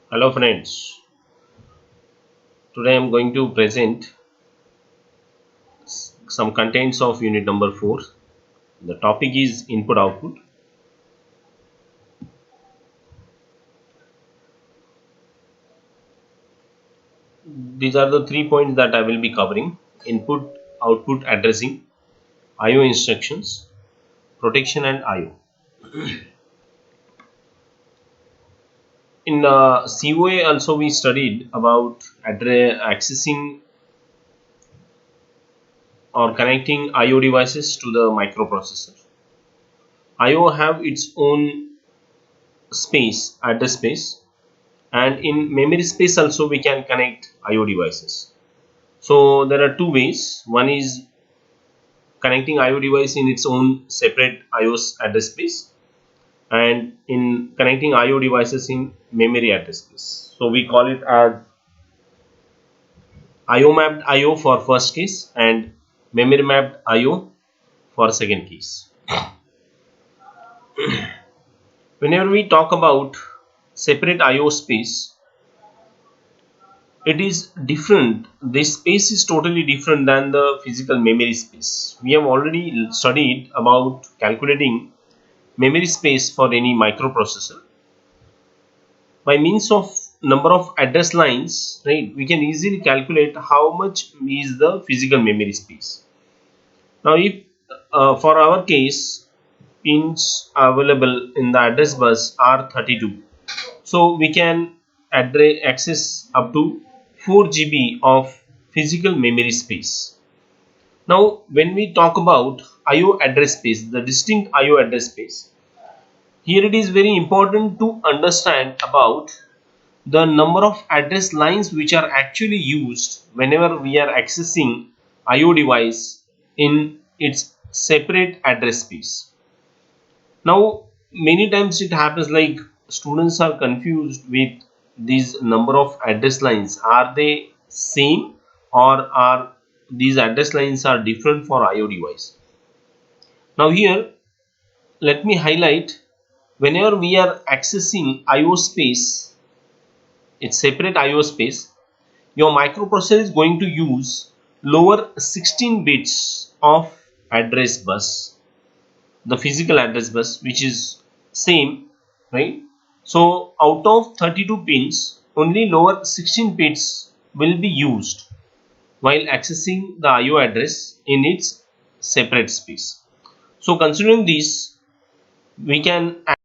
Hello friends, today I am going to present some contents of unit number 4. The topic is input output. These are the 3 points that I will be covering: input, output addressing, IO instructions, protection and IO. In COA also we studied about accessing or connecting IO devices to the microprocessor. IO have its own space, address space, and in memory space also we can connect IO devices. So there are two ways. One is connecting IO device in its own separate IO's address space, and in connecting IO devices in memory address space. So we call it as IO mapped IO for first case and memory mapped IO for second case. Whenever we talk about separate IO space, it is different. This space is totally different than the physical memory space. We have already studied about calculating memory space for any microprocessor by means of number of address lines, right? We can easily calculate how much is the physical memory space. Now if for our case pins available in the address bus are 32, so we can access up to 4 GB of physical memory space. Now when we talk about IO address space, the distinct IO address space, here it is very important to understand about the number of address lines which are actually used whenever we are accessing IO device in its separate address space. Now many times it happens like students are confused with these number of address lines. Are they same or are these address lines are different for IO device? Now here let me highlight, whenever we are accessing IO space, its separate IO space, your microprocessor is going to use lower 16 bits of address bus, the physical address bus, which is same, right? So out of 32 pins, only lower 16 bits will be used while accessing the IO address in its separate space. So considering this, we can